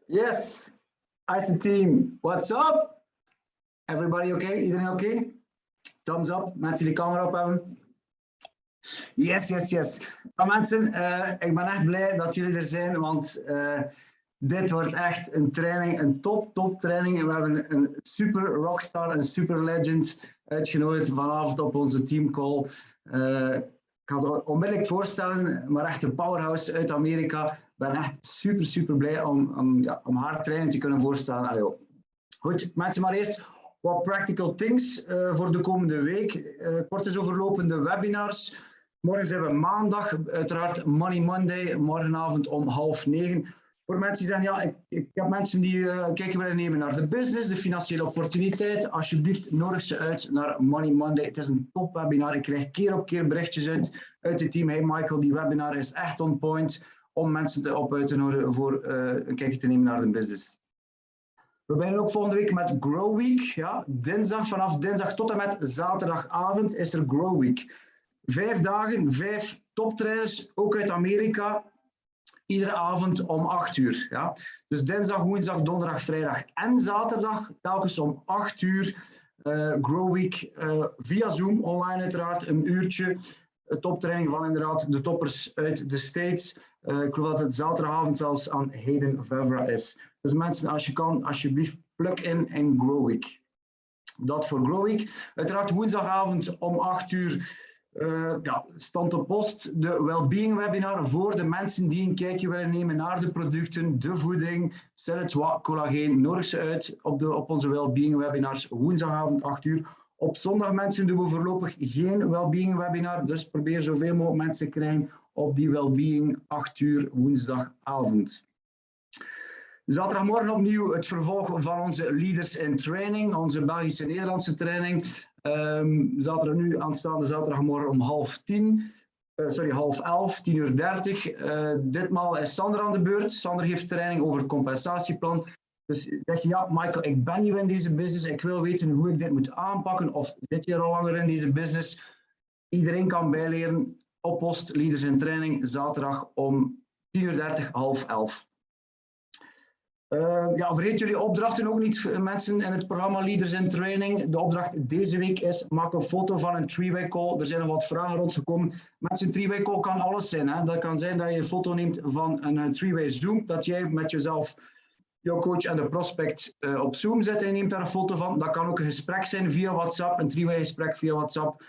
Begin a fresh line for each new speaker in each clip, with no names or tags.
Yes, IC team, what's up? Everybody okay? Iedereen okay? Thumbs up, mensen die de camera op hebben. Yes, yes, yes. Maar mensen, ik ben echt blij dat jullie er zijn, want dit wordt echt een training, een top training. We hebben een super rockstar, een super legend uitgenodigd vanavond op onze teamcall. Ik ga ze onmiddellijk voorstellen, maar echt een powerhouse uit Amerika. Ik ben echt super blij om haar training te kunnen voorstellen. Allee, goed, mensen, maar eerst wat practical things voor de komende week. Kort eens overlopende webinars. Morgen zijn we maandag, uiteraard Money Monday, morgenavond om 8:30. Voor mensen die zeggen, ja, ik heb mensen die kijken willen nemen naar de business, de financiële opportuniteit. Alsjeblieft, nodig ze uit naar Money Monday. Het is een top webinar. Ik krijg keer op keer berichtjes uit het team. Hey Michael, die webinar is echt on point om mensen uit te nodigen voor een kijkje te nemen naar de business. We beginnen ook volgende week met Grow Week. Ja, vanaf dinsdag tot en met zaterdagavond is er Grow Week. 5 dagen, 5 toptrainers, ook uit Amerika. Iedere avond om 8 uur. Ja. Dus dinsdag, woensdag, donderdag, vrijdag en zaterdag, telkens om 8 uur. Grow Week via Zoom, online uiteraard, een uurtje. Toptraining van inderdaad de toppers uit de States. Ik geloof dat het zaterdagavond zelfs aan Hayden Favre is. Dus mensen, als je kan, alsjeblieft plug in Grow Week. Dat voor Grow Week. Uiteraard woensdagavond om 8 uur. Stand op post, de Wellbeing webinar voor de mensen die een kijkje willen nemen naar de producten, de voeding, Collagen. Nodig ze uit op onze Wellbeing webinars woensdagavond 8 uur. Op zondag mensen doen we voorlopig geen Wellbeing webinar, dus probeer zoveel mogelijk mensen te krijgen op die Wellbeing 8 uur woensdagavond. Zaterdagmorgen opnieuw het vervolg van onze Leaders in Training, onze Belgische Nederlandse training. Aanstaande zaterdagmorgen om 10:30, 10:30. Ditmaal is Sander aan de beurt. Sander geeft training over het compensatieplan. Dus zeg je, ja Michael, ik ben nieuw in deze business, ik wil weten hoe ik dit moet aanpakken, of zit je al langer in deze business? Iedereen kan bijleren op post Leaders in Training, zaterdag om 10:30, 10:30. Vergeet jullie opdrachten ook niet, mensen, in het programma Leaders in Training. De opdracht deze week is, maak een foto van een three-way call. Er zijn nog wat vragen rondgekomen. Mensen, een three-way call kan alles zijn. Hè? Dat kan zijn dat je een foto neemt van een three-way Zoom, dat jij met jezelf, jouw coach en de prospect op Zoom zet en je neemt daar een foto van. Dat kan ook een gesprek zijn via WhatsApp, een three-way gesprek via WhatsApp.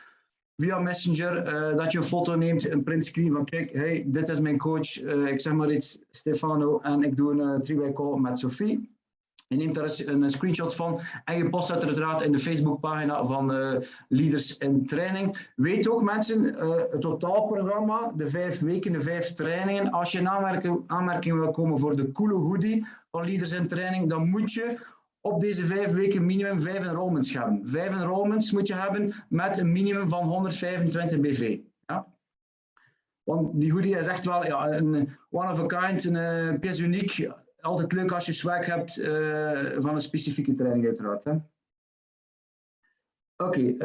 Via Messenger, dat je een foto neemt, een printscreen van kijk, hey, dit is mijn coach, ik zeg maar iets, Stefano, en ik doe een three-way call met Sophie. Je neemt daar een screenshot van en je post dat uiteraard in de Facebookpagina van Leaders in Training. Weet ook mensen, het totaalprogramma, de 5 weken, de 5 trainingen. Als je in aanmerking wil komen voor de coole hoodie van Leaders in Training, dan moet je op deze 5 weken minimum 5 enrollments hebben. 5 enrollments moet je hebben met een minimum van 125 BV. Ja? Want die hoodie is echt wel een one of a kind, een pièce uniek. Altijd leuk als je swag hebt van een specifieke training uiteraard. Oké,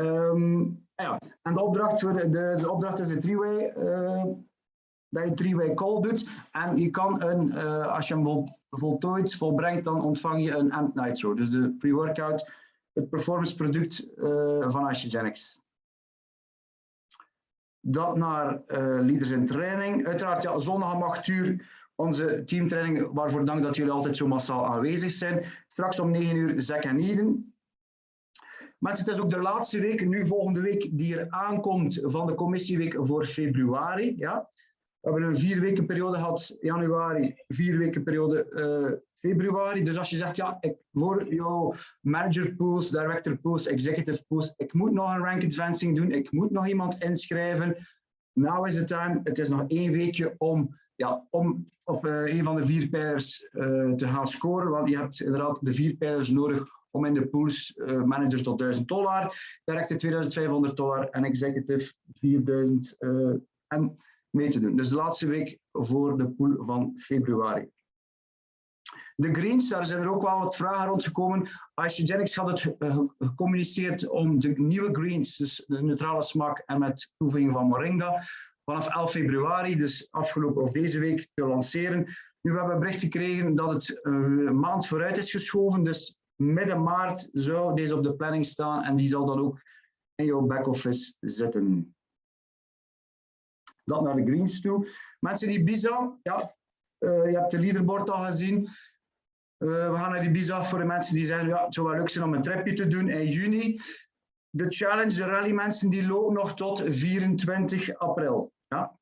en de opdracht, de opdracht is een three-way, dat je een three-way call doet. En je kan als je hem volbrengt, dan ontvang je een AMP Nitro. Dus de pre-workout, het performance product van Osteogenics. Dat naar Leaders in Training. Uiteraard, zondag om 8 uur onze teamtraining, waarvoor dank dat jullie altijd zo massaal aanwezig zijn. Straks om 9 uur Zack en Eden. Mensen, het is ook de laatste week, nu volgende week, die er aankomt van de commissieweek voor februari. Ja? We hebben een 4 weken periode gehad, januari, 4 weken periode februari. Dus als je zegt, ja, voor jouw manager pools, director pools, executive pools, ik moet nog een rank advancing doen, ik moet nog iemand inschrijven. Now is the time. Het is nog 1 weekje om op een van de 4 pijlers te gaan scoren. Want je hebt inderdaad de 4 pijlers nodig om in de pools manager tot $1000, director $2500 en executive 4000 en mee te doen. Dus de laatste week voor de pool van februari. De greens, daar zijn er ook wel wat vragen rondgekomen. Osteogenics had het gecommuniceerd om de nieuwe greens, dus de neutrale smaak en met toevoeging van moringa, vanaf 11 februari, dus afgelopen of deze week, te lanceren. Nu, we hebben een bericht gekregen dat het een maand vooruit is geschoven. Dus midden maart zou deze op de planning staan en die zal dan ook in jouw back-office zitten. Dat naar de greens toe. Mensen in Ibiza, ja, je hebt de leaderboard al gezien. We gaan naar Ibiza voor de mensen die zeggen, ja, het zou wel leuk zijn om een tripje te doen in juni. De challenge, de rally mensen, die lopen nog tot 24 april. Ja?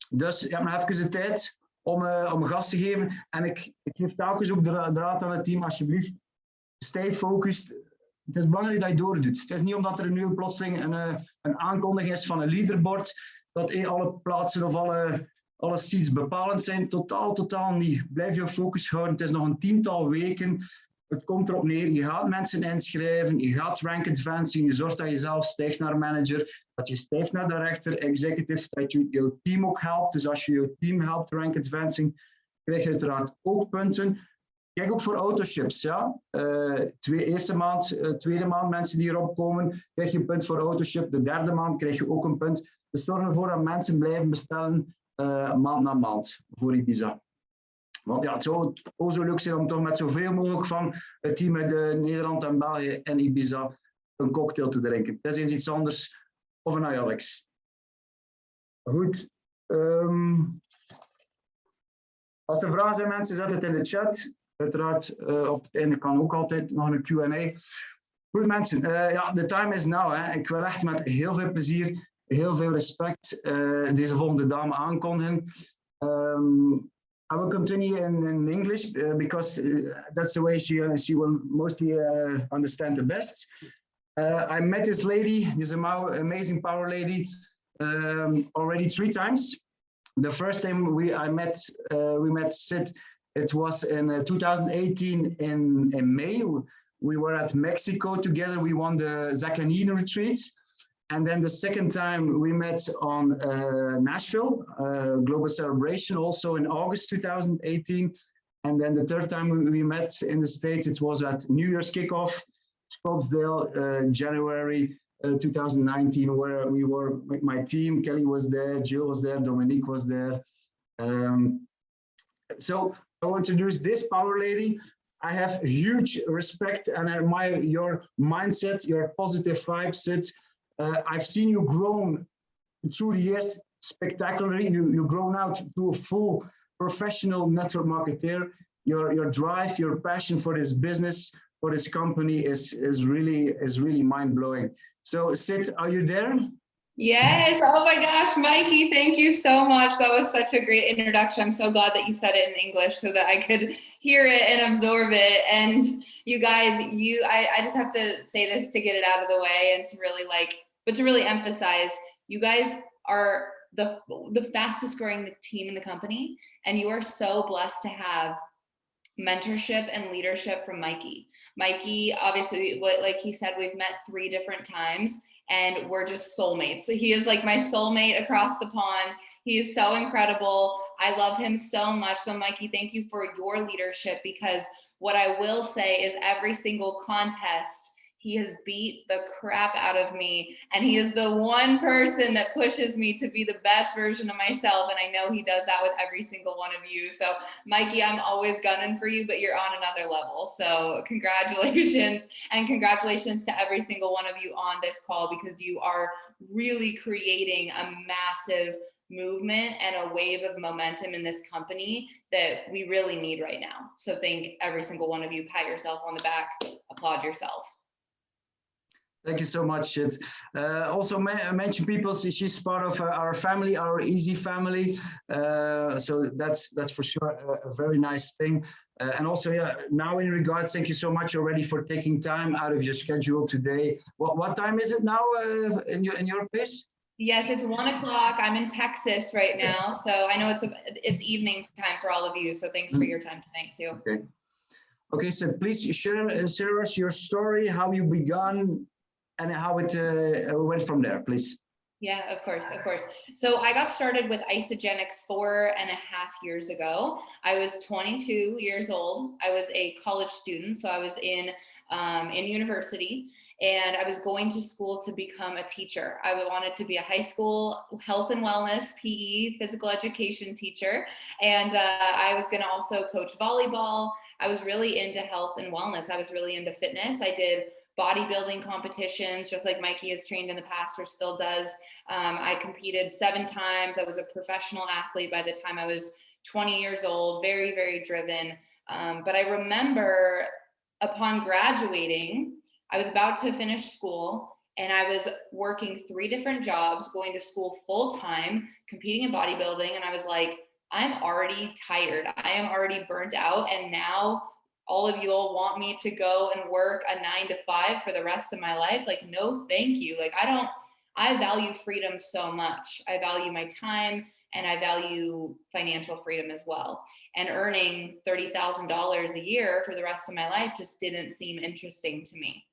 Dus je hebt nog even de tijd om gas te geven. En ik geef telkens ook de raad aan het team, alsjeblieft, stay focused. Het is belangrijk dat je doordoet. Het is niet omdat er nu plotseling een aankondiging is van een leaderboard, dat alle plaatsen of alle seats bepalend zijn. Totaal niet. Blijf je focus houden. Het is nog een 10-tal weken. Het komt erop neer. Je gaat mensen inschrijven. Je gaat rank advancing. Je zorgt dat je zelf stijgt naar manager. Dat je stijgt naar director, executive. Dat je jouw team ook helpt. Dus als je je team helpt rank advancing, krijg je uiteraard ook punten. Kijk ook voor autoships. Ja? Eerste maand, tweede maand mensen die erop komen, krijg je een punt voor autoship. De derde maand krijg je ook een punt. Dus zorg ervoor dat mensen blijven bestellen maand na maand voor Ibiza. Want ja, het zou zo leuk zijn om toch met zoveel mogelijk van het team uit Nederland en België en Ibiza een cocktail te drinken. Dat is eens iets anders. Of een Ajax. Goed. Als er vragen zijn, mensen, zet het in de chat. Uiteraard, op het einde kan ook altijd nog een Q&A. Goed, mensen. Ja, the time is now. Hè. Ik wil echt met heel veel plezier, heel veel respect deze volgende dame aankondigen. I will continue in English because that's the way she will mostly understand the best. I met this lady, this amazing power lady, already 3 times. The first time we met Sid, it was in 2018 in May. We were at Mexico together. We won the Zacanine retreat. And then the second time we met on Nashville, Global Celebration, also in August 2018. And then the third time we met in the States, it was at New Year's kickoff, Scottsdale, January 2019, where we were with my team. Kelly was there, Jill was there, Dominique was there. So I want to introduce this power lady. I have huge respect and I admire your mindset, your positive vibes, Sid. I've seen you grown through the years spectacularly. You've grown out to a full professional network marketer. Your drive, your passion for this business, for this company is really mind-blowing. So Sid, are you there?
Yes. Oh my gosh, Mikey, thank you so much. That was such a great introduction. I'm so glad that you said it in English so that I could hear it and absorb it. And you guys, I just have to say this to get it out of the way and to really emphasize, you guys are the fastest growing team in the company. And you are so blessed to have mentorship and leadership from Mikey. Mikey, obviously, like he said, we've met 3 different times. And we're just soulmates. So he is like my soulmate across the pond. He is so incredible. I love him so much. So Mikey, thank you for your leadership, because what I will say is every single contest, he has beat the crap out of me. And he is the one person that pushes me to be the best version of myself. And I know he does that with every single one of you. So Mikey, I'm always gunning for you, but you're on another level. So congratulations, and congratulations to every single one of you on this call, because you are really creating a massive movement and a wave of momentum in this company that we really need right now. So thank every single one of you. Pat yourself on the back, applaud yourself.
Thank you so much, Sid. Also mention people, she's part of our family, our Easy family. So that's for sure a very nice thing. And also, yeah, now in regards, thank you so much already for taking time out of your schedule today. What time is it now in your place?
Yes, it's 1 o'clock. I'm in Texas right now. So I know it's evening time for all of you. So thanks for your time tonight too.
Okay, so please share us your story, how you began, and how it went from there, please.
Yeah, of course. So I got started with Isagenix 4.5 years ago. I was 22 years old. I was a college student, so I was in university, And I was going to school to become a teacher. I wanted to be a high school health and wellness, PE, physical education teacher. And I was gonna also coach volleyball. I was really into health and wellness. I was really into fitness. I did bodybuilding competitions, just like Mikey has trained in the past or still does. I competed 7 times. I was a professional athlete by the time I was 20 years old, very, very driven. But I remember upon graduating, I was about to finish school and I was working 3 different jobs, going to school full time, competing in bodybuilding. And I was like, I'm already tired. I am already burnt out. And now all of you all want me to go and work a 9 to 5 for the rest of my life. Like, no, thank you. Like, I value freedom so much. I value my time and I value financial freedom as well. And earning $30,000 a year for the rest of my life just didn't seem interesting to me.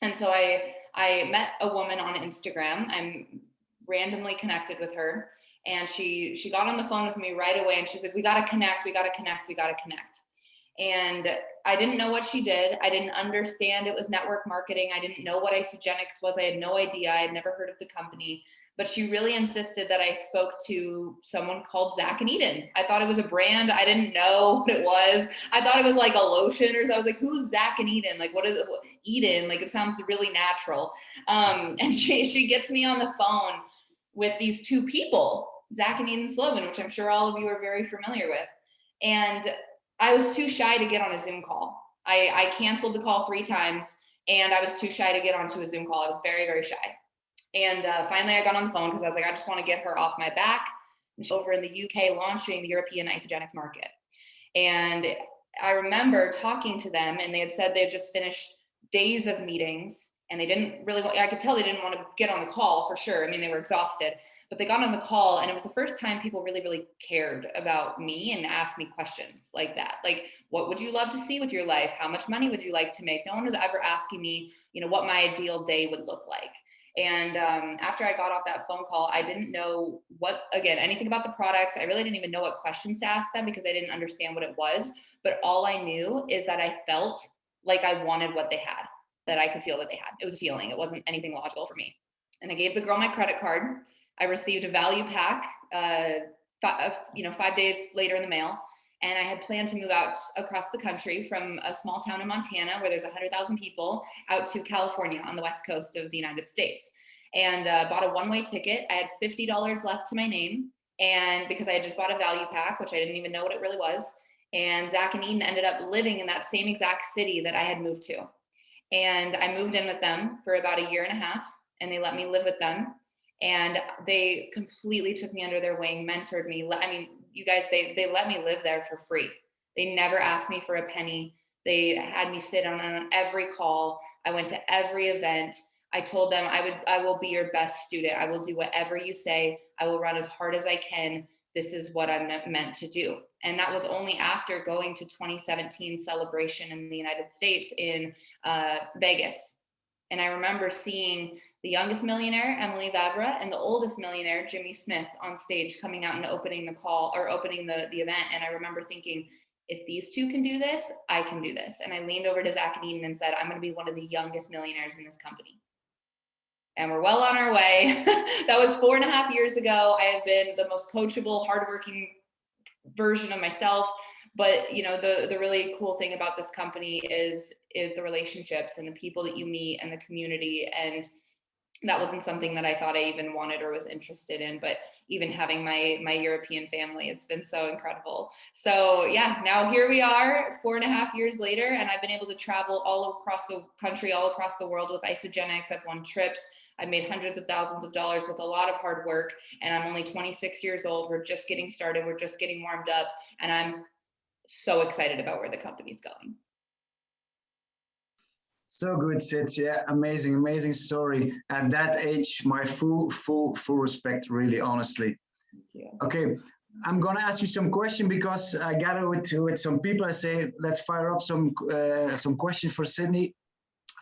And so I met a woman on Instagram. I'm randomly connected with her. And she got on the phone with me right away. And she's like, we got to connect. We got to connect. We got to connect. And I didn't know what she did. I didn't understand it was network marketing. I didn't know what Isogenics was. I had no idea. I had never heard of the company. But she really insisted that I spoke to someone called Zach and Eden. I thought it was a brand. I didn't know what it was. I thought it was like a lotion or something. I was like, who's Zach and Eden? Like, what is it? Eden? Like, it sounds really natural. And she gets me on the phone with these 2 people, Zach and Eden Sloven, which I'm sure all of you are very familiar with. And I was too shy to get on a Zoom call. I canceled the call 3 times and I was too shy to get onto a Zoom call. I was very, very shy. And finally I got on the phone because I was like, I just want to get her off my back. And she's over in the UK launching the European Isogenics market. And I remember talking to them and they had said they had just finished days of meetings and they didn't really want, I could tell they didn't want to get on the call for sure. I mean, they were exhausted. But they got on the call and it was the first time people really, really cared about me and asked me questions like that. Like, what would you love to see with your life? How much money would you like to make? No one was ever asking me, what my ideal day would look like. And after I got off that phone call, I didn't know anything about the products. I really didn't even know what questions to ask them because I didn't understand what it was. But all I knew is that I felt like I wanted what they had, that I could feel what they had. It was a feeling. It wasn't anything logical for me. And I gave the girl my credit card. I received a value pack, 5 days later in the mail. And I had planned to move out across the country from a small town in Montana where there's 100,000 people out to California on the west coast of the United States. And bought a one-way ticket. I had $50 left to my name. And because I had just bought a value pack, which I didn't even know what it really was. And Zach and Eden ended up living in that same exact city that I had moved to. And I moved in with them for about 1.5 years and they let me live with them. And they completely took me under their wing, mentored me. I mean, you guys, they let me live there for free. They never asked me for a penny. They had me sit on every call. I went to every event. I told them I will be your best student. I will do whatever you say. I will run as hard as I can. This is what I'm meant to do. And that was only after going to 2017 celebration in the United States in Vegas. And I remember seeing the youngest millionaire, Emily Vavra, and the oldest millionaire, Jimmy Smith, on stage coming out and opening the call or opening the event. And I remember thinking, if these 2 can do this, I can do this. And I leaned over to Zach and Eden and said, I'm going to be one of the youngest millionaires in this company. And we're well on our way. That was 4.5 years ago. I have been the most coachable, hardworking version of myself. But the really cool thing about this company is the relationships and the people that you meet and the community. And that wasn't something that I thought I even wanted or was interested in, but even having my European family, it's been so incredible. So yeah, now here we are 4.5 years later, and I've been able to travel all across the country, all across the world with Isogenics. I've won trips. I've made hundreds of thousands of dollars with a lot of hard work, and I'm only 26 years old. We're just getting started. We're just getting warmed up, and I'm so excited about where the company's going.
So good, Sid. Yeah, amazing story. At that age, my full respect, really, honestly. Okay, I'm gonna ask you some questions because I gathered with some people. I say, let's fire up some questions for Sydney.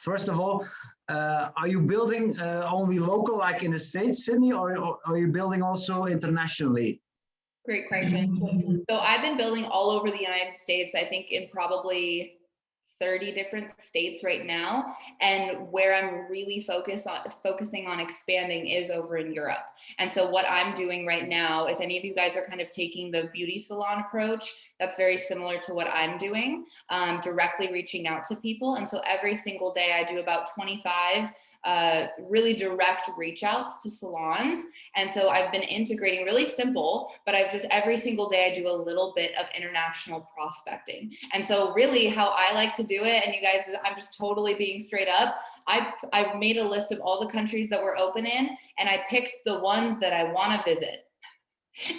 First of all, are you building only local, like in the States, Sydney, or are you building also internationally?
Great question. So I've been building all over the United States, I think in probably 30 different states right now. And where I'm really focusing on expanding is over in Europe. And so what I'm doing right now, if any of you guys are kind of taking the beauty salon approach, that's very similar to what I'm doing, directly reaching out to people. And so every single day I do about 25 really direct reach outs to salons. And so I've been integrating, really simple, but I've just every single day I do a little bit of international prospecting. And so really how I like to do it, and you guys, I'm just totally being straight up. I made a list of all the countries that we're open in, and I picked the ones that I want to visit.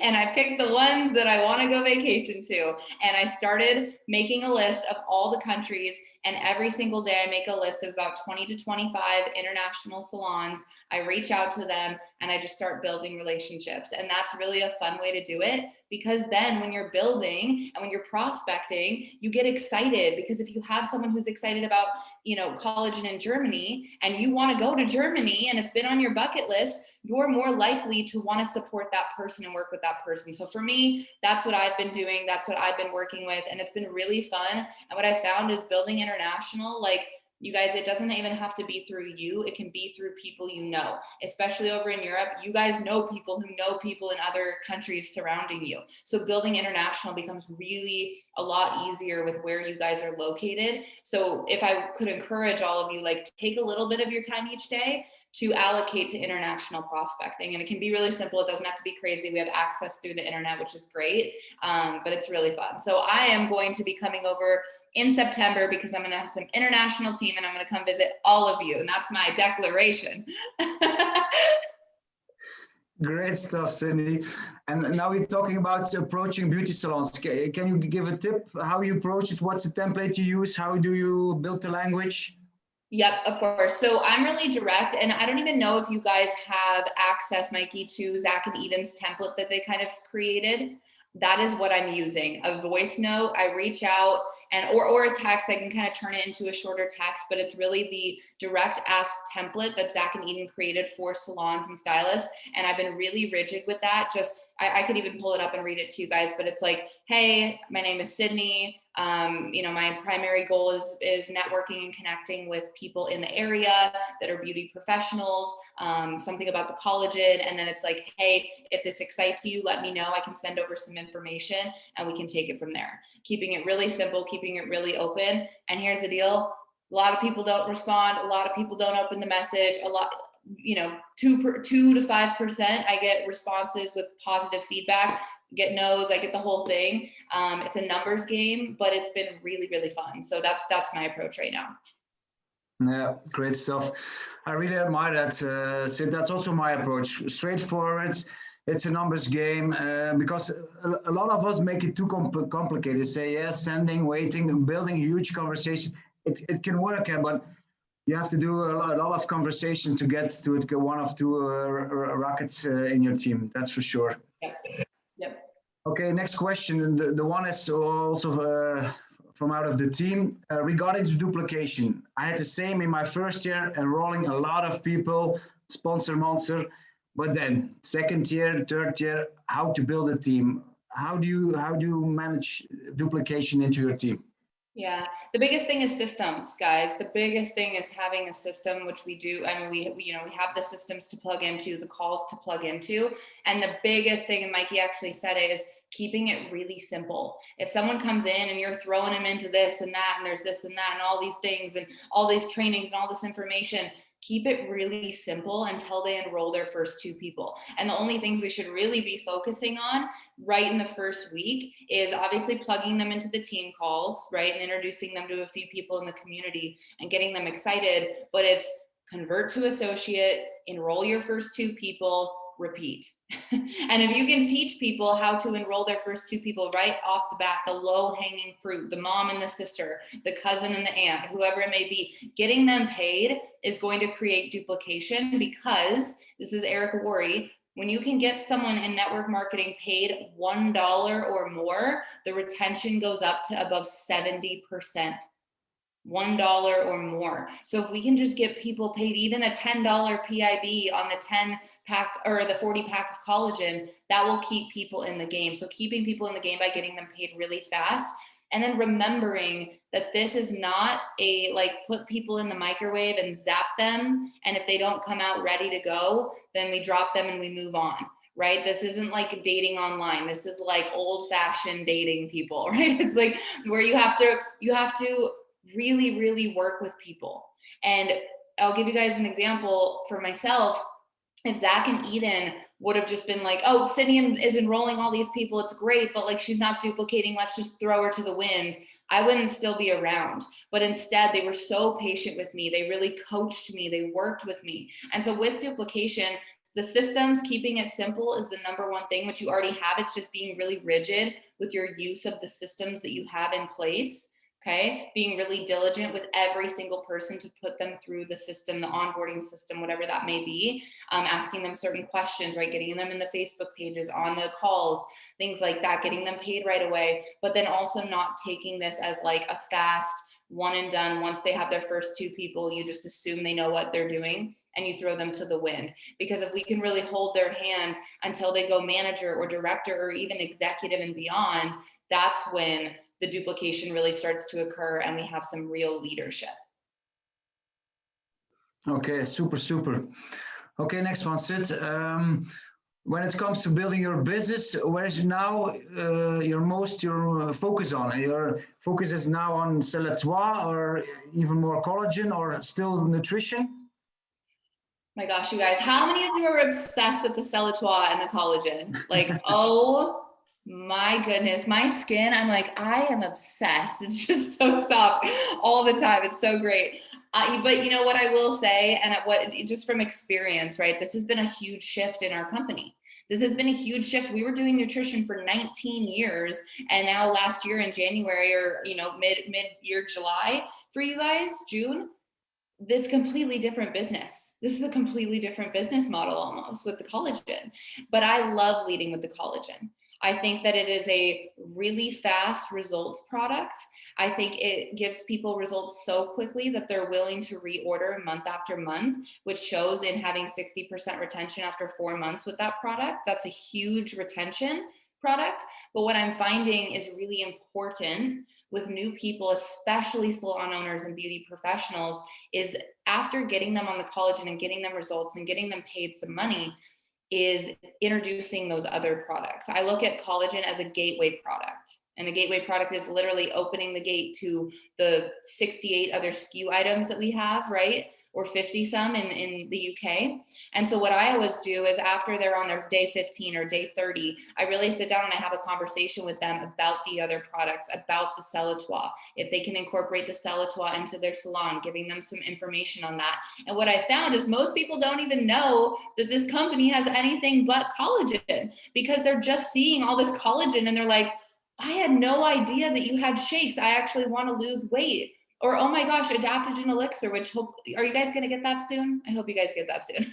And I picked the ones that I want to go vacation to. And I started making a list of all the countries. And every single day I make a list of about 20 to 25 international salons. I reach out to them and I just start building relationships. And that's really a fun way to do it, because then when you're building and when you're prospecting, you get excited, because if you have someone who's excited about, you know, collagen in Germany, and you want to go to Germany and it's been on your bucket list, you're more likely to want to support that person and work with that person. So for me, that's what I've been doing. That's what I've been working with. And it's been really fun. And what I found is building international, like, you guys, it doesn't even have to be through you. It can be through people you know, especially over in Europe. You guys know people who know people in other countries surrounding you. So building international becomes really a lot easier with where you guys are located. So if I could encourage all of you, like, take a little bit of your time each day to allocate to international prospecting. And it can be really simple. It doesn't have to be crazy. We have access through the internet, which is great, but it's really fun. So I am going to be coming over in September because I'm gonna have some international team and I'm gonna come visit all of you. And that's my declaration.
Great stuff, Cindy. And now we're talking about approaching beauty salons. Can you give a tip how you approach it? What's the template you use? How do you build the language?
Yep, of course. So I'm really direct, and I don't even know if you guys have access, Mikey, to Zach and Eden's template that they kind of created. That is what I'm using. A voice note, I reach out, and or a text. I can kind of turn it into a shorter text, but it's really the direct ask template that Zach and Eden created for salons and stylists. And I've been really rigid with that. Just I could even pull it up and read it to you guys, but it's like, hey, my name is Sydney. You know, my primary goal is networking and connecting with people in the area that are beauty professionals, something about the collagen. And then it's like, hey, if this excites you, let me know. I can send over some information and we can take it from there. Keeping it really simple, keeping it really open. And here's the deal. A lot of people don't respond. A lot of people don't open the message. A lot, you know, 2 to 5%, I get responses with positive feedback. Get no's, I get the whole thing. It's a numbers game, but it's been really, really fun. So that's my approach right now.
Yeah, great stuff. I really admire that, Sid. That's also my approach. Straightforward. It's a numbers game, because a lot of us make it too complicated. Say yes, sending, waiting, building a huge conversation. It can work, but you have to do a lot of conversation to get to it, one of two rockets in your team. That's for sure.
Yep. Yep.
Okay, next question. The one is also from out of the team regarding to duplication. I had the same in my first year, enrolling a lot of people, sponsor monster. But then second year, third year, how to build a team? How do you manage duplication into your team?
Yeah, the biggest thing is systems, guys. The biggest thing is having a system, which we do. I mean, we have the systems to plug into, the calls to plug into. And the biggest thing, and Mikey actually said it, is keeping it really simple. If someone comes in and you're throwing them into this and that, and there's this and that, and all these things and all these trainings and all this information, keep it really simple until they enroll their first 2 people. And the only things we should really be focusing on right in the first week is obviously plugging them into the team calls, right? And introducing them to a few people in the community and getting them excited. But it's convert to associate, enroll your first 2 people, repeat. And if you can teach people how to enroll their first 2 people right off the bat, the low hanging fruit, the mom and the sister, the cousin and the aunt, whoever it may be, getting them paid is going to create duplication, because this is Eric Worre. When you can get someone in network marketing paid $1 or more, the retention goes up to above 70%. $1 or more. So if we can just get people paid even a $10 PIB on the 10 pack or the 40 pack of collagen, that will keep people in the game. So keeping people in the game by getting them paid really fast. And then remembering that this is not a like put people in the microwave and zap them. And if they don't come out ready to go, then we drop them and we move on, right? This isn't like dating online. This is like old fashioned dating people, right? It's like where you have to really, really work with people. And I'll give you guys an example for myself. If Zach and Eden would have just been like, oh, Sydney is enrolling all these people, it's great, but like she's not duplicating, let's just throw her to the wind, I wouldn't still be around. But instead, they were so patient with me. They really coached me. They worked with me. And so with duplication, the systems, keeping it simple is the number one thing, which you already have. It's just being really rigid with your use of the systems that you have in place. Okay, being really diligent with every single person to put them through the system, the onboarding system, whatever that may be, asking them certain questions, right? Getting them in the Facebook pages, on the calls, things like that, getting them paid right away, but then also not taking this as like a fast one and done. Once they have their first 2 people, you just assume they know what they're doing and you throw them to the wind. Because if we can really hold their hand until they go manager or director or even executive and beyond, that's when the duplication really starts to occur and we have some real leadership.
Okay, super. Okay, next one, Sid. When it comes to building your business, where is now your focus on? Your focus is now on salon or even more collagen or still nutrition?
My gosh, you guys, how many of you are obsessed with the salon and the collagen? Like, oh my goodness, my skin, I'm like, I am obsessed. It's just so soft all the time. It's so great. But you know what I will say, and just from experience, right? This has been a huge shift in our company. This has been a huge shift. We were doing nutrition for 19 years. And now last year in January or, mid-year July for you guys, June, this completely different business. This is a completely different business model almost with the collagen. But I love leading with the collagen. I think that it is a really fast results product. I think it gives people results so quickly that they're willing to reorder month after month, which shows in having 60% retention after 4 months with that product. That's a huge retention product. But what I'm finding is really important with new people, especially salon owners and beauty professionals, is after getting them on the collagen and getting them results and getting them paid some money, is introducing those other products. I look at collagen as a gateway product. And a gateway product is literally opening the gate to the 68 other SKU items that we have, right? Or 50 some in the UK. And so what I always do is after they're on their day 15 or day 30, I really sit down and I have a conversation with them about the other products, about the salon, if they can incorporate the salon into their salon, giving them some information on that. And what I found is most people don't even know that this company has anything but collagen because they're just seeing all this collagen and they're like, I had no idea that you had shakes. I actually want to lose weight. Or, oh my gosh, adaptogen elixir, are you guys going to get that soon? I hope you guys get that soon.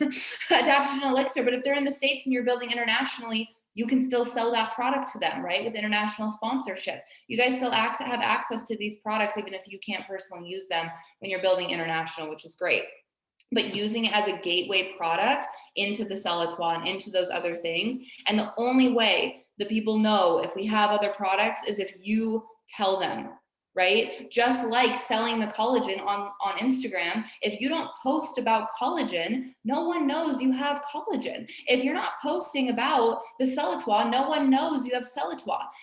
Adaptogen elixir, but if they're in the States and you're building internationally, you can still sell that product to them, right? With international sponsorship. You guys still have access to these products, even if you can't personally use them when you're building international, which is great. But using it as a gateway product into the salon, into those other things. And the only way that people know if we have other products is if you tell them, right? Just like selling the collagen on Instagram, if you don't post about collagen, no one knows you have collagen. If you're not posting about the salon, no one knows you have salon.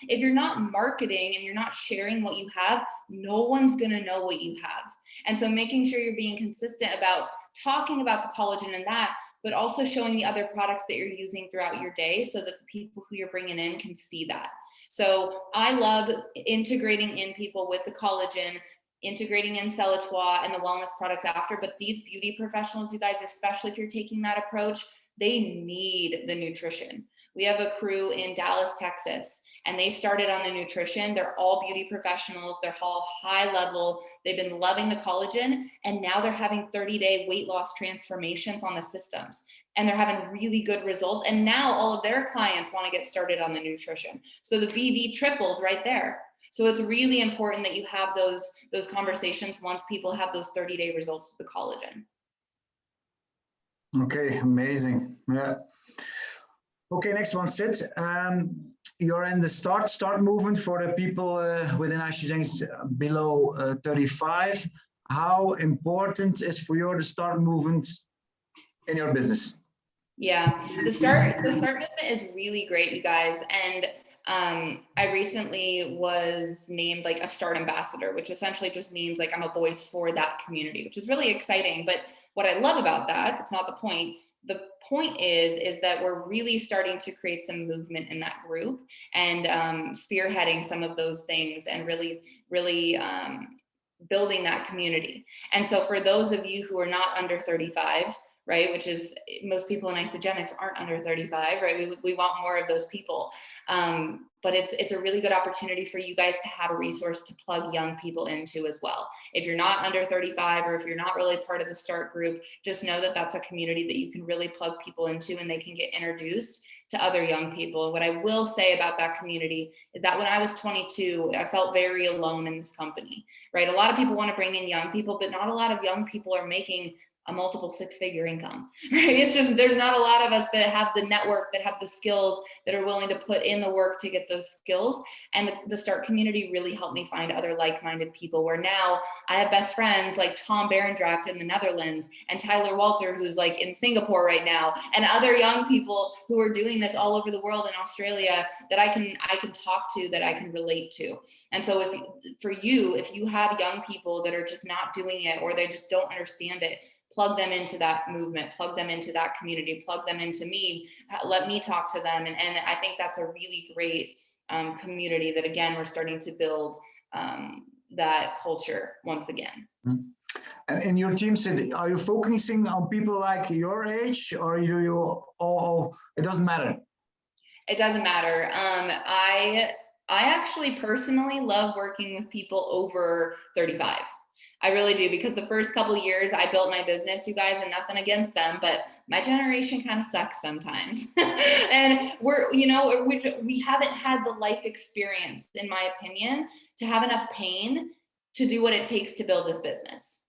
If you're not marketing and you're not sharing what you have, no one's gonna know what you have. And so making sure you're being consistent about talking about the collagen and that, but also showing the other products that you're using throughout your day so that the people who you're bringing in can see that. So I love integrating in people with the collagen, integrating in salon and the wellness products after, but these beauty professionals, you guys, especially if you're taking that approach, they need the nutrition. We have a crew in Dallas, Texas, and they started on the nutrition. They're all beauty professionals. They're all high level. They've been loving the collagen, and now they're having 30-day weight loss transformations on the systems, and they're having really good results. And now all of their clients want to get started on the nutrition. So the BV triples right there. So it's really important that you have those conversations once people have those 30-day results with the collagen.
Okay, amazing. Yeah. Okay, next one, Sid. You're in the start movement for the people within Isagenix below 35. How important is for you the start movement in your business?
Yeah, the start movement is really great, you guys. And I recently was named like a start ambassador, which essentially just means like I'm a voice for that community, which is really exciting. But what I love about that, it's not the point. The point is that we're really starting to create some movement in that group and spearheading some of those things and really building that community. And so for those of you who are not under 35, right, which is most people in Isagenix aren't under 35, right? We want more of those people. But it's a really good opportunity for you guys to have a resource to plug young people into as well. If you're not under 35 or if you're not really part of the start group, just know that that's a community that you can really plug people into and they can get introduced to other young people. What I will say about that community is that when I was 22, I felt very alone in this company, right? A lot of people want to bring in young people, but not a lot of young people are making a multiple six-figure income, right? It's just, there's not a lot of us that have the network, that have the skills, that are willing to put in the work to get those skills. And the start community really helped me find other like-minded people, where now I have best friends like Tom Berendracht in the Netherlands and Tyler Walter, who's like in Singapore right now, and other young people who are doing this all over the world in Australia that I can talk to, that I can relate to. And so if you have young people that are just not doing it, or they just don't understand it, plug them into that movement, plug them into that community, plug them into me, let me talk to them. And I think that's a really great community that, again, we're starting to build that culture once again.
And in your team, Sid, are you focusing on people like your age, or do you, it doesn't matter?
It doesn't matter. I actually personally love working with people over 35. I really do, because the first couple of years I built my business, you guys, and nothing against them, but my generation kind of sucks sometimes. And we haven't had the life experience, in my opinion, to have enough pain to do what it takes to build this business.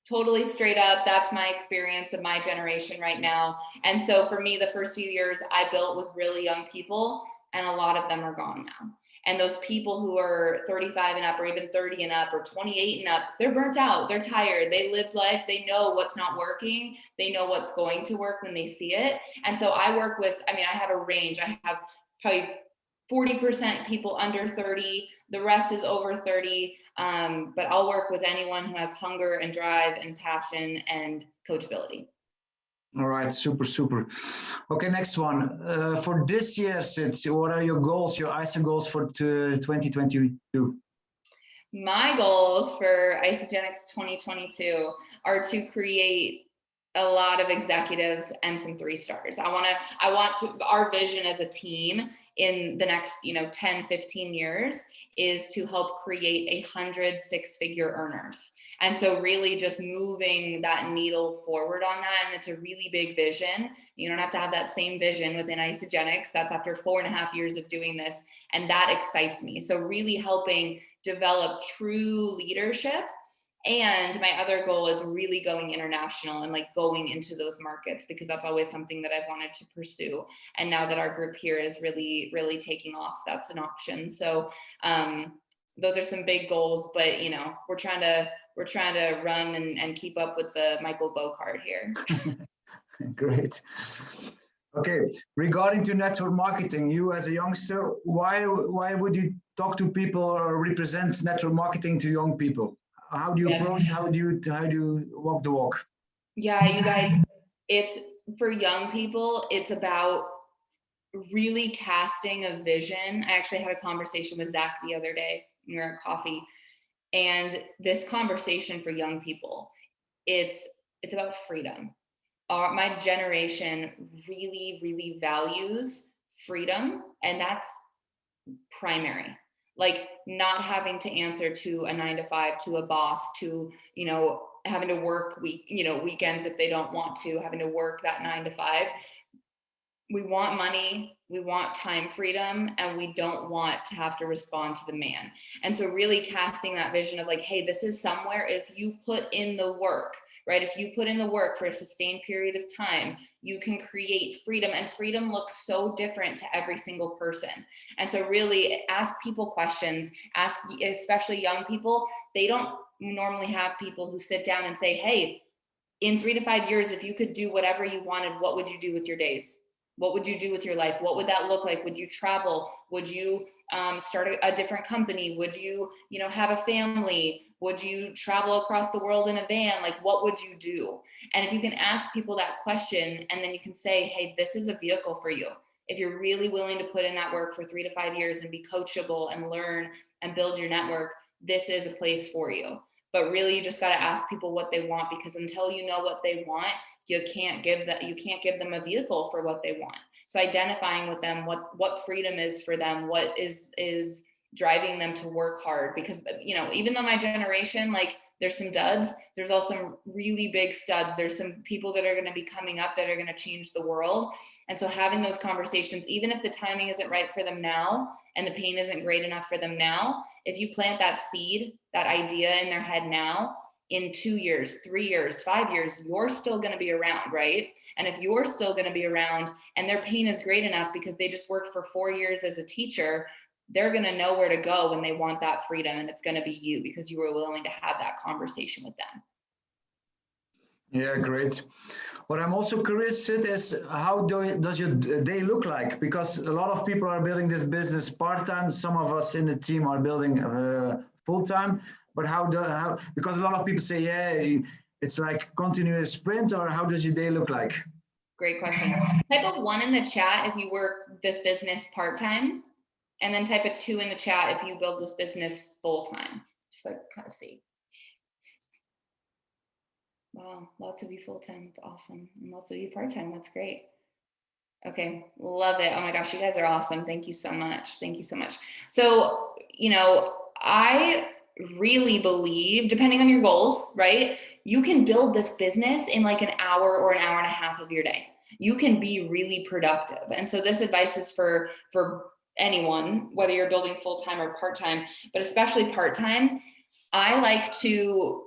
Totally straight up, that's my experience of my generation right now. And so for me, the first few years I built with really young people, and a lot of them are gone now. And those people who are 35 and up, or even 30 and up, or 28 and up, they're burnt out, they're tired, they lived life, they know what's not working, they know what's going to work when they see it. And so I work with, I have a range. I have probably 40% people under 30, the rest is over 30, but I'll work with anyone who has hunger and drive and passion and coachability.
All right, super. Okay, next one. For this year, Sid, what are your goals, your ISA goals for 2022?
My goals for Isagenix 2022 are to create a lot of executives and some 3-stars. Our vision as a team in the next 10, 15 years is to help create 100 6-figure earners. And so really just moving that needle forward on that. And it's a really big vision. You don't have to have that same vision within Isagenix. That's after 4.5 years of doing this. And that excites me. So really helping develop true leadership. And my other goal is really going international and like going into those markets, because that's always something that I've wanted to pursue. And now that our group here is really, really taking off, that's an option. So those are some big goals, but we're trying to run and keep up with the Michael Bow card here.
Great. Okay, regarding to network marketing, you as a youngster, why would you talk to people or represent network marketing to young people? How do you approach? How do you walk the walk?
Yeah, you guys, it's for young people. It's about really casting a vision. I actually had a conversation with Zach the other day. We were at coffee, and this conversation for young people, it's about freedom. My generation really, really values freedom, and that's primary. Like not having to answer to a 9-to-5, to a boss, to having to work weekends if they don't want to, having to work that 9-to-5. we want money, we want time freedom, and we don't want to have to respond to the man. And so really casting that vision of like, hey, this is somewhere, if you put in the work, right? If you put in the work for a sustained period of time, you can create freedom, and freedom looks so different to every single person. And so really ask people questions, ask, especially young people. They don't normally have people who sit down and say, hey, in 3 to 5 years, if you could do whatever you wanted, what would you do with your days? What would you do with your life? What would that look like? Would you travel? Would you start a different company? Would you, have a family? Would you travel across the world in a van? Like, what would you do? And if you can ask people that question, and then you can say, hey, this is a vehicle for you. If you're really willing to put in that work for 3 to 5 years and be coachable and learn and build your network, this is a place for you. But really, you just got to ask people what they want, because until you know what they want, you can't give them a vehicle for what they want. So identifying with them what freedom is for them, what is driving them to work hard. Because even though my generation, like, there's some duds, there's also some really big studs. There's some people that are going to be coming up that are going to change the world. And so having those conversations, even if the timing isn't right for them now and the pain isn't great enough for them now, if you plant that seed, that idea in their head now, in 2 years, 3 years, 5 years, you're still going to be around, right? And if you're still going to be around and their pain is great enough because they just worked for 4 years as a teacher, they're going to know where to go when they want that freedom. And it's going to be you, because you were willing to have that conversation with them.
Yeah, great. What I'm also curious, Sid, is how does your day look like? Because a lot of people are building this business part-time. Some of us in the team are building full-time. But because a lot of people say, yeah, it's like continuous sprint, or how does your day look like?
Great question. Type of 1 in the chat if you work this business part-time, and then type a 2 in the chat if you build this business full-time. Just like kind of see. Wow, lots of you full-time, that's awesome. And lots of you part-time, that's great. Okay, love it. Oh my gosh, you guys are awesome. Thank you so much. Thank you so much. So, I really believe, depending on your goals, right, you can build this business in like an hour or an hour and a half of your day. You can be really productive. And so this advice is for anyone, whether you're building full-time or part-time, but especially part-time. I like to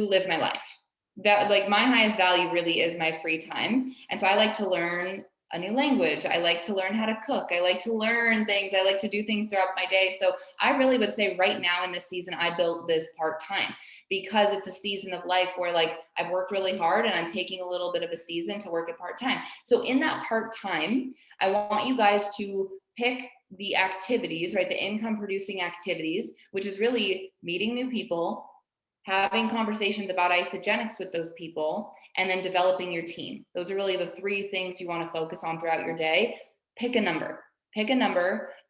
live my life. That, like, my highest value really is my free time. And so I like to learn a new language. I like to learn how to cook. I like to learn things. I like to do things throughout my day. So I really would say right now in this season, I built this part-time, because it's a season of life where, like, I've worked really hard and I'm taking a little bit of a season to work at part-time. So in that part-time, I want you guys to pick the activities, right? The income producing activities, which is really meeting new people, having conversations about isogenics with those people, and then developing your team. Those are really the 3 things you want to focus on throughout your day. Pick a number,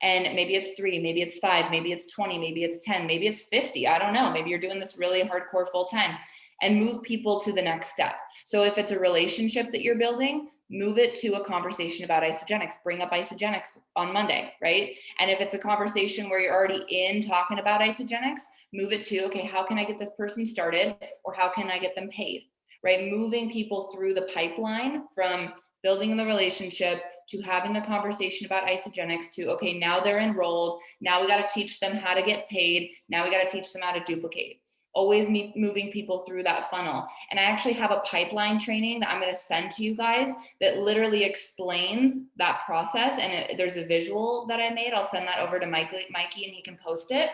and maybe it's 3, maybe it's 5, maybe it's 20, maybe it's 10, maybe it's 50. I don't know. Maybe you're doing this really hardcore full time, and move people to the next step. So if it's a relationship that you're building, move it to a conversation about isogenics. Bring up isogenics on Monday, right? And if it's a conversation where you're already in talking about isogenics, move it to, okay, how can I get this person started, or how can I get them paid, right? Moving people through the pipeline from building the relationship to having the conversation about isogenics to, okay, now they're enrolled. Now we got to teach them how to get paid. Now we got to teach them how to duplicate. Always moving people through that funnel. And I actually have a pipeline training that I'm going to send to you guys that literally explains that process. And there's a visual that I made. I'll send that over to Mikey, and he can post it.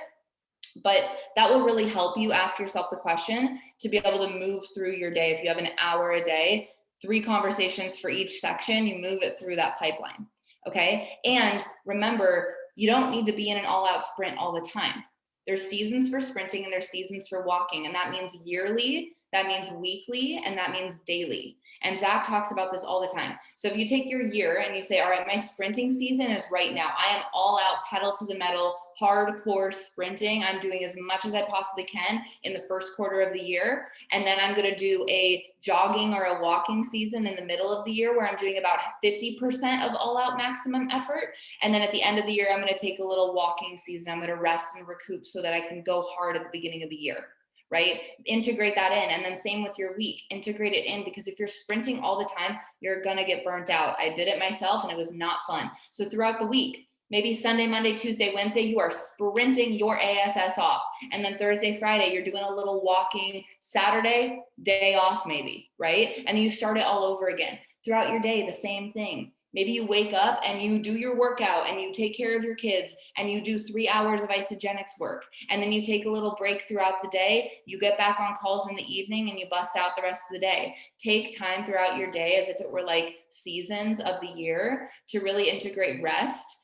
But that will really help you ask yourself the question to be able to move through your day. If you have an hour a day, 3 conversations for each section, you move it through that pipeline. Okay. And remember, you don't need to be in an all-out sprint all the time. There's seasons for sprinting and there's seasons for walking. And that means yearly, that means weekly, and that means daily. And Zach talks about this all the time. So if you take your year and you say, all right, my sprinting season is right now. I am all out, pedal to the metal, hardcore sprinting. I'm doing as much as I possibly can in the first quarter of the year. And then I'm going to do a jogging or a walking season in the middle of the year where I'm doing about 50% of all out maximum effort. And then at the end of the year, I'm going to take a little walking season. I'm going to rest and recoup so that I can go hard at the beginning of the year. right? Integrate that in. And then same with your week, integrate it in, because if you're sprinting all the time, you're going to get burnt out. I did it myself and it was not fun. So throughout the week, maybe Sunday, Monday, Tuesday, Wednesday, you are sprinting your ASS off. And then Thursday, Friday, you're doing a little walking. Saturday, day off maybe, right? And you start it all over again. Throughout your day, the same thing. Maybe you wake up and you do your workout and you take care of your kids and you do 3 hours of isogenics work. And then you take a little break throughout the day. You get back on calls in the evening and you bust out the rest of the day. Take time throughout your day as if it were like seasons of the year to really integrate rest.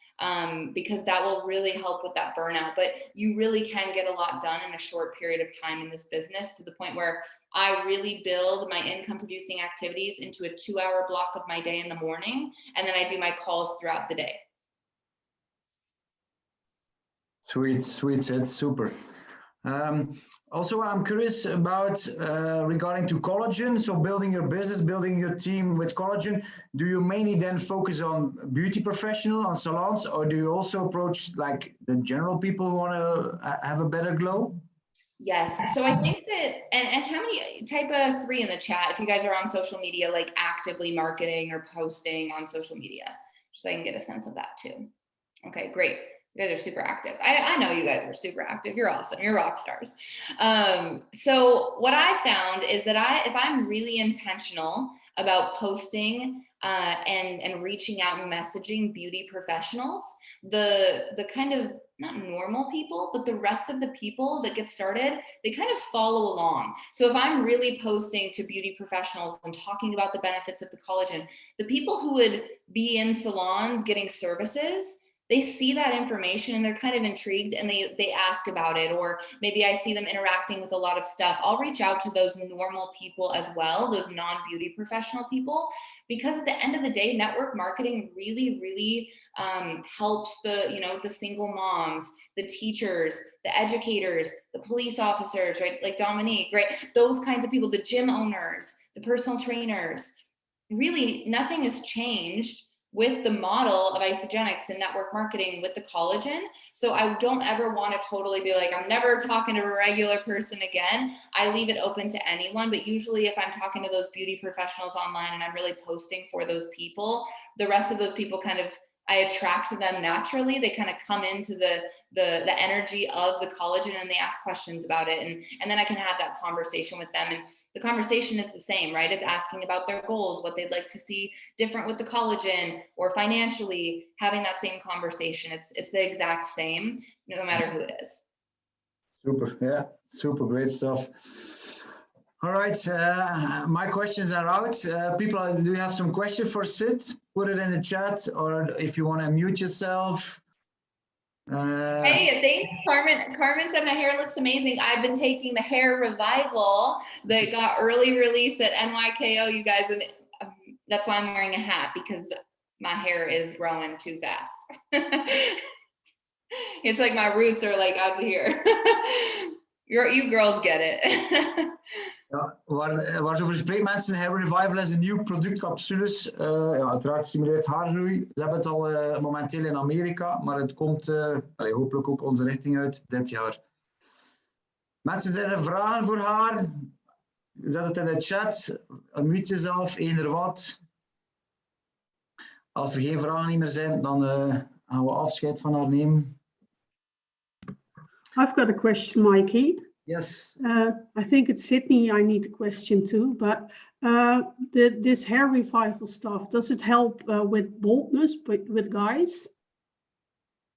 Because that will really help with that burnout. But you really can get a lot done in a short period of time in this business, to the point where I really build my income producing activities into a 2-hour block of my day in the morning. And then I do my calls throughout the day.
Sweet, sweet, it's super. Also, I'm curious about regarding to collagen. So building your business, building your team with collagen, do you mainly then focus on beauty professional, on salons, or do you also approach like the general people who want to have a better glow?
Yes. So I think that, and how many, type of 3 in the chat if you guys are on social media, like actively marketing or posting on social media, just so I can get a sense of that too. Okay, great. You guys are super active. I know you guys are super active. You're awesome. You're rock stars. So what I found is that if I'm really intentional about posting and reaching out and messaging beauty professionals, the kind of not normal people, but the rest of the people that get started, they kind of follow along. So if I'm really posting to beauty professionals and talking about the benefits of the collagen, the people who would be in salons getting services, they see that information and they're kind of intrigued and they ask about it. Or maybe I see them interacting with a lot of stuff. I'll reach out to those normal people as well, those non-beauty professional people, because at the end of the day, network marketing really, really helps the single moms, the teachers, the educators, the police officers, right? Like Dominique, right? Those kinds of people, the gym owners, the personal trainers. Really, nothing has changed with the model of isogenics and network marketing with the collagen. So I don't ever want to totally be like, I'm never talking to a regular person again. I leave it open to anyone. But usually if I'm talking to those beauty professionals online and I'm really posting for those people, the rest of those people kind of, I attract them naturally. They kind of come into the energy of the collagen and they ask questions about it. And then I can have that conversation with them. And the conversation is the same, right? It's asking about their goals, what they'd like to see different with the collagen, or financially having that same conversation. It's the exact same, no matter who it is.
Super, yeah, super great stuff. All right, my questions are out. People, do you have some questions for Sid? Put it in the chat, or if you want to mute yourself.
Hey, thanks, Carmen. Carmen said my hair looks amazing. I've been taking the hair revival that got early release at NYKO, you guys, and that's why I'm wearing a hat, because my hair is growing too fast. It's like my roots are like out to here. You girls get it.
Ja, waar ze over spreken, mensen, Hair Revival is een nieuw product, capsules. Uiteraard stimuleert haargroei. Ze hebben het al momenteel in Amerika, maar het komt hopelijk ook onze richting uit dit jaar. Mensen, zijn er vragen voor haar? Zet het in de chat. Unmute jezelf, eender wat. Als er geen vragen niet meer zijn, dan gaan we afscheid van haar nemen.
I've got a question, Mikey.
Yes.
I think it's Sydney I need a question to, but this hair revival stuff, does it help with baldness with guys?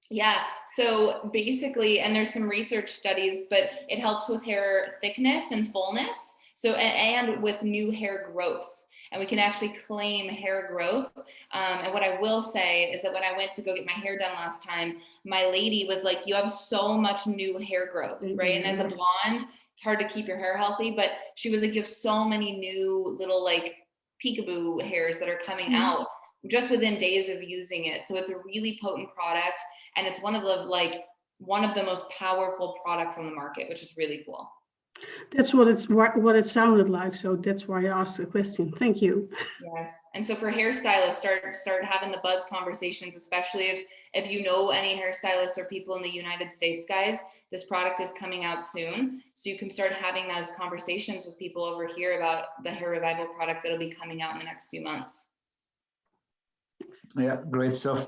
Yeah, so basically, and there's some research studies, but it helps with hair thickness and fullness, so and with new hair growth. And we can actually claim hair growth. And what I will say is that when I went to go get my hair done last time, my lady was like, you have so much new hair growth, right? And as a blonde, it's hard to keep your hair healthy, but she was like, you have so many new little like peekaboo hairs that are coming out just within days of using it. So it's a really potent product. And it's one of the most powerful products on the market, which is really cool.
That's what it sounded like. So that's why I asked the question. Thank you.
Yes, and so for hairstylists, start having the buzz conversations, especially if you know any hairstylists or people in the United States, guys. This product is coming out soon, so you can start having those conversations with people over here about the hair revival product that'll be coming out in the next few months.
Yeah, great stuff.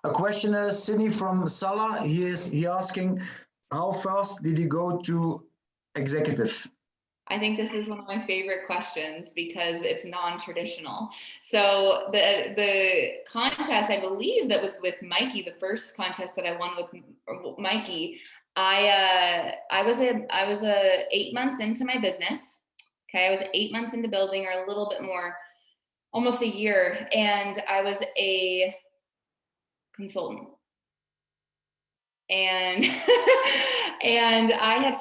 A question, Sydney from Salah. He asking, how fast did you go to executive?
I think this is one of my favorite questions because it's non-traditional. So the contest, I believe that was with Mikey, the first contest that I won with Mikey, I was 8 months into my business. Okay, I was 8 months into building, or a little bit more, almost a year, and I was a consultant. And and I had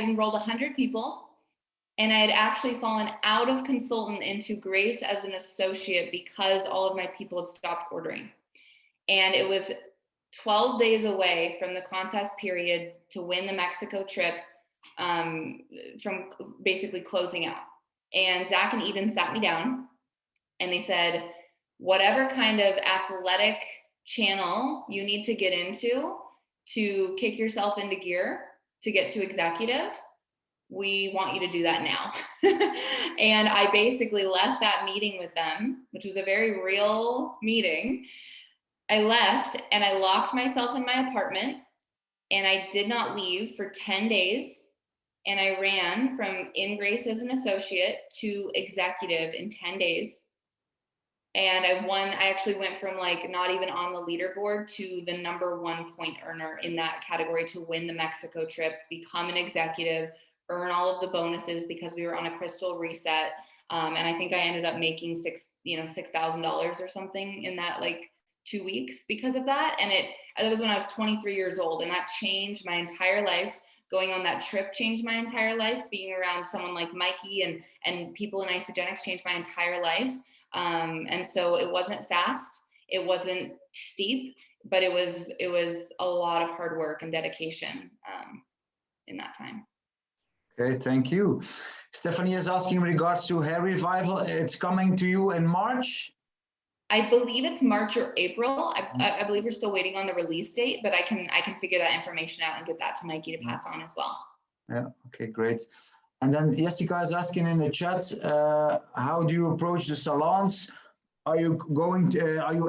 enrolled 100 people, and I had actually fallen out of consultant into Grace as an associate because all of my people had stopped ordering. And it was 12 days away from the contest period to win the Mexico trip, from basically closing out. And Zach and Eden sat me down and they said, whatever kind of athletic channel you need to get into to kick yourself into gear to get to executive, we want you to do that now. And I basically left that meeting with them, which was a very real meeting. I left and I locked myself in my apartment and I did not leave for 10 days. And I ran from in Grace as an associate to executive in 10 days. And I won. I actually went from like not even on the leaderboard to the #1 point earner in that category to win the Mexico trip, become an executive, earn all of the bonuses because we were on a crystal reset. And I think I ended up making $6,000 or something in that like 2 weeks because of that. And that was when I was 23 years old, and that changed my entire life. Going on that trip changed my entire life. Being around someone like Mikey and people in Isogenics changed my entire life. And so it wasn't fast, it wasn't steep, but it was a lot of hard work and dedication in that time.
Okay, thank you. Stephanie is asking in regards to hair revival. It's coming to you in March.
I believe it's March or April. I believe we're still waiting on the release date, but I can figure that information out and get that to Mikey to pass on as well. Yeah.
Okay, great. And then Jessica is asking in the chat, how do you approach the salons? Are you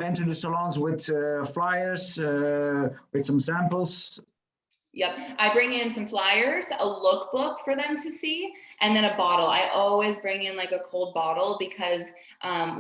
enter the salons with flyers, with some samples?
Yep, I bring in some flyers, a lookbook for them to see, and then a bottle. I always bring in like a cold bottle because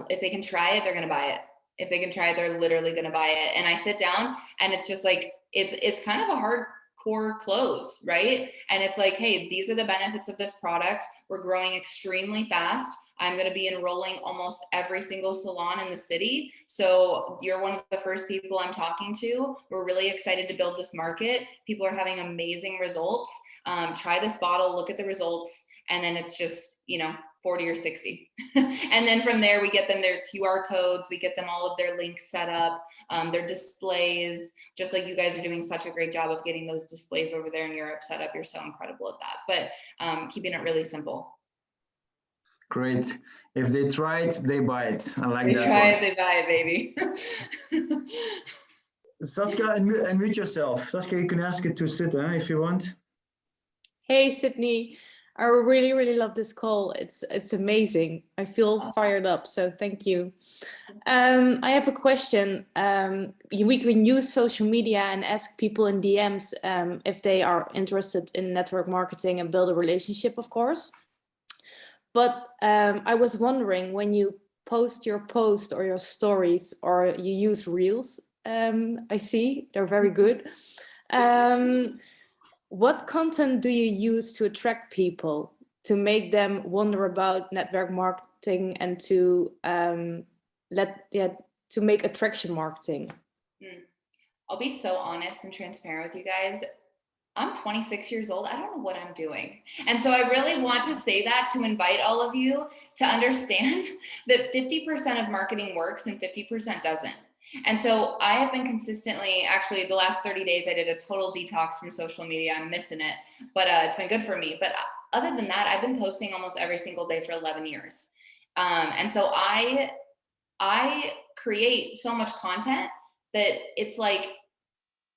if they can try it, they're gonna buy it. If they can try it, they're literally gonna buy it. And I sit down and it's just like, it's kind of a hardcore close, right? And it's like, hey, these are the benefits of this product. We're growing extremely fast. I'm going to be enrolling almost every single salon in the city. So you're one of the first people I'm talking to. We're really excited to build this market. People are having amazing results. Try this bottle, look at the results, and then it's just, 40 or 60. And then from there, we get them their QR codes. We get them all of their links set up, their displays, just like you guys are doing such a great job of getting those displays over there in Europe set up. You're so incredible at that, but keeping it really simple.
Great. If they try it, they buy it. I like that.
They try it, they buy it, baby.
Saskia, unmute yourself. Saskia, you can ask it to sit if you want.
Hey, Sydney. I really, really love this call. It's amazing. I feel fired up, so thank you. I have a question. We can use social media and ask people in DMs if they are interested in network marketing and build a relationship, of course. But I was wondering, when you post your post or your stories, or you use reels, I see they're very good. What content do you use to attract people, to make them wonder about network marketing and to make attraction marketing?
I'll be so honest and transparent with you guys. I'm 26 years old. I don't know what I'm doing. And so I really want to say that to invite all of you to understand that 50% of marketing works and 50% doesn't. And so I have been consistently, actually the last 30 days, I did a total detox from social media. I'm missing it, but it's been good for me. But other than that, I've been posting almost every single day for 11 years. And so I create so much content that it's like,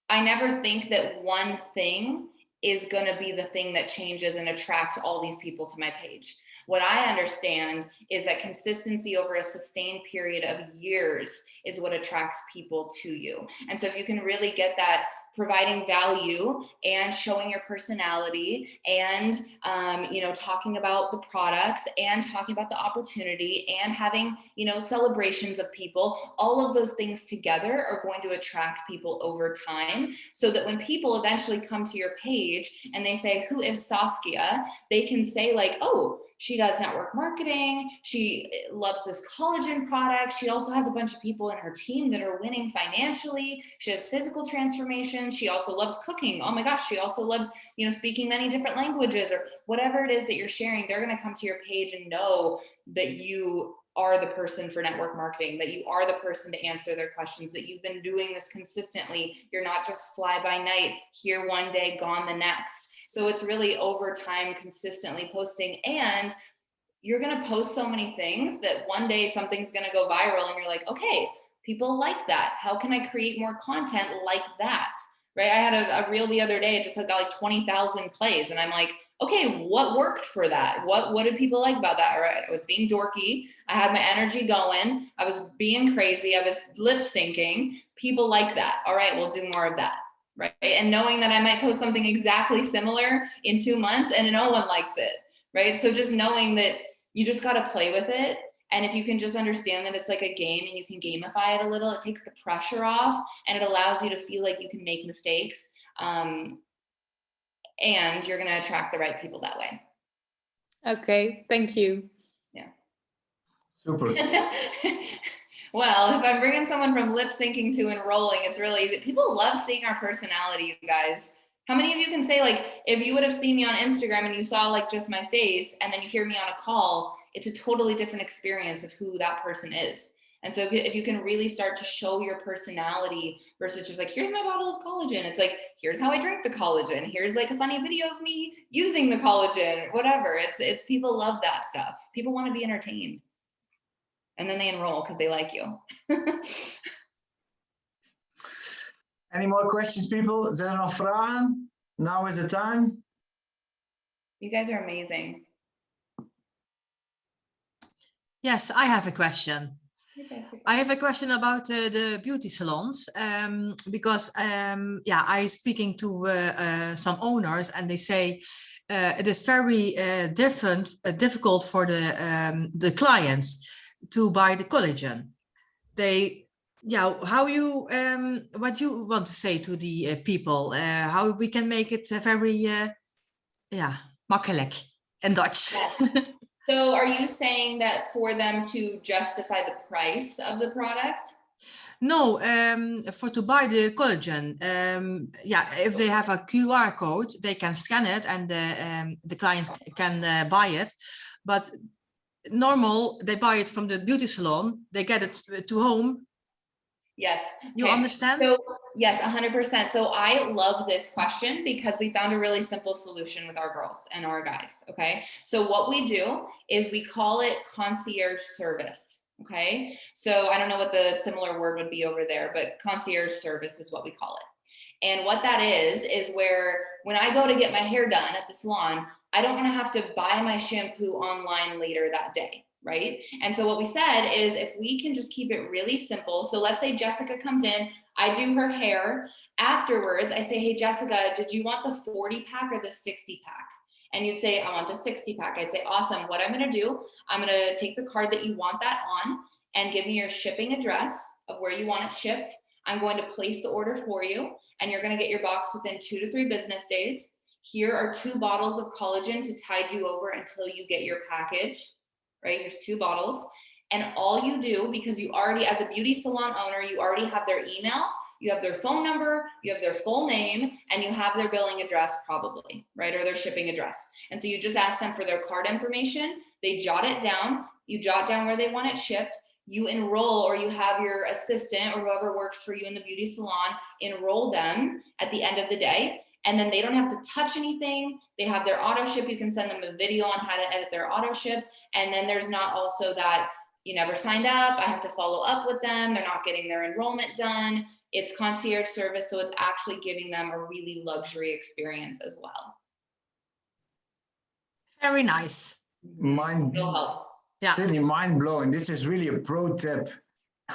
I never think that one thing is going to be the thing that changes and attracts all these people to my page. What I understand is that consistency over a sustained period of years is what attracts people to you. And so if you can really get that, providing value and showing your personality and, you know, talking about the products and talking about the opportunity and having, you know, celebrations of people, all of those things together are going to attract people over time, so that when people eventually come to your page and they say, who is Saskia? They can say like, oh, she does network marketing. She loves this collagen product. She also has a bunch of people in her team that are winning financially. She has physical transformation. She also loves cooking. Oh my gosh, she also loves, you know, speaking many different languages, or whatever it is that you're sharing. They're going to come to your page and know that you are the person for network marketing, that you are the person to answer their questions, that you've been doing this consistently. You're not just fly by night, here one day, gone the next. So it's really over time, consistently posting, and you're going to post so many things that one day something's going to go viral and you're like, okay, people like that. How can I create more content like that? Right? I had a reel the other day, it just got like 20,000 plays. And I'm like, okay, what worked for that? What did people like about that? All right, I was being dorky. I had my energy going. I was being crazy. I was lip syncing. People like that. All right, we'll do more of that. Right? And knowing that I might post something exactly similar in 2 months and no one likes it, right? So just knowing that you just got to play with it. And if you can just understand that it's like a game and you can gamify it a little, it takes the pressure off and it allows you to feel like you can make mistakes. And you're going to attract the right people that way.
Okay, thank you.
Yeah.
Super.
Well, if I'm bringing someone from lip syncing to enrolling, it's really easy. People love seeing our personality, you guys. How many of you can say, like, if you would have seen me on Instagram and you saw like just my face and then you hear me on a call, it's a totally different experience of who that person is. And so if you can really start to show your personality versus just like, here's my bottle of collagen. It's like, here's how I drink the collagen. Here's like a funny video of me using the collagen, whatever. It's people love that stuff. People want to be entertained. And then they enroll because they like you.
Any more questions, people? Zijn er nog vragen? Now is the time.
You guys are amazing.
Yes, I have a question. I have a question about the beauty salons, because yeah, I'm speaking to some owners and they say it is very difficult for the clients to buy the collagen. Yeah, how you what you want to say to the people? How we can make it very yeah, makkelijk in Dutch.
So are you saying that for them to justify the price of the product?
No, for to buy the collagen, yeah, if they have a QR code, they can scan it and the clients can buy it. But normal, they buy it from the beauty salon, they get it to home.
Yes.
You
Okay.
understand?
So yes, 100%. So I love this question because we found a really simple solution with our girls and our guys. Okay. So what we do is we call it concierge service. Okay. So I don't know what the similar word would be over there, but concierge service is what we call it. And what that is where when I go to get my hair done at the salon, I don't want to have to buy my shampoo online later that day. Right? And so what we said is if we can just keep it really simple. So let's say Jessica comes in, I do her hair. Afterwards, I say, hey, Jessica, did you want the 40 pack or the 60 pack? And you'd say, I want the 60 pack. I'd say, awesome. What I'm going to do, I'm going to take the card that you want that on and give me your shipping address of where you want it shipped. I'm going to place the order for you and you're going to get your box within 2 to 3 business days. Here are 2 bottles of collagen to tide you over until you get your package. Right? Here's 2 bottles. And all you do, because you already, as a beauty salon owner, you already have their email, you have their phone number, you have their full name, and you have their billing address probably, right? Or their shipping address. And so you just ask them for their card information. They jot it down. You jot down where they want it shipped. you enroll, or you have your assistant or whoever works for you in the beauty salon enroll them at the end of the day. And then they don't have to touch anything. They have their auto ship. You can send them a video on how to edit their auto ship. And then there's not also that you never signed up, I have to follow up with them, they're not getting their enrollment done. It's concierge service, so it's actually giving them a really luxury experience as well.
Very nice.
It'll help.
Yeah.
Sydney, mind blowing. This is really a pro tip.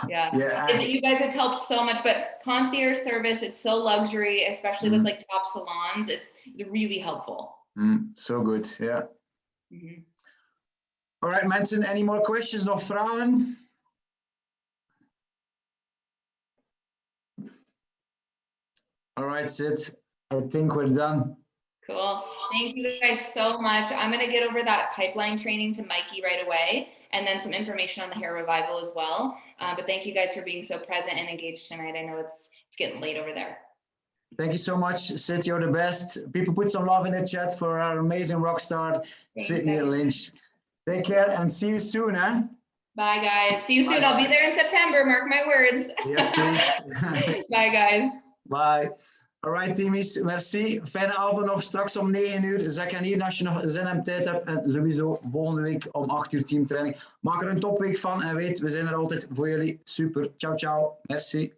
Yeah,
Yeah.
you guys, it's helped so much, but concierge service, it's so luxury, especially with like top salons, it's really helpful.
So good, yeah.
Mhm.
All right, mensen, any more questions, nog vragen? All right, Sid, I think we're done.
Cool. Thank you guys so much. I'm going to get over that pipeline training to Mikey right away, and then some information on the hair revival as well. But thank you guys for being so present and engaged tonight. I know it's getting late over there.
Thank you so much, Sid. You're the best. People put some love in the chat for our amazing rock star, Sydney Lynch. Take care and see you soon, huh?
Bye, guys. See you soon. I'll be there in September. Mark my words.
Yes, please.
Bye, guys.
Bye. Alright, teamies. Merci. Fijne avond nog. Straks om 9 uur. Zeg aan hier als je nog zin en tijd hebt. En sowieso volgende week om 8 uur teamtraining. Maak er een topweek van. En weet, we zijn er altijd voor jullie. Super. Ciao, ciao. Merci.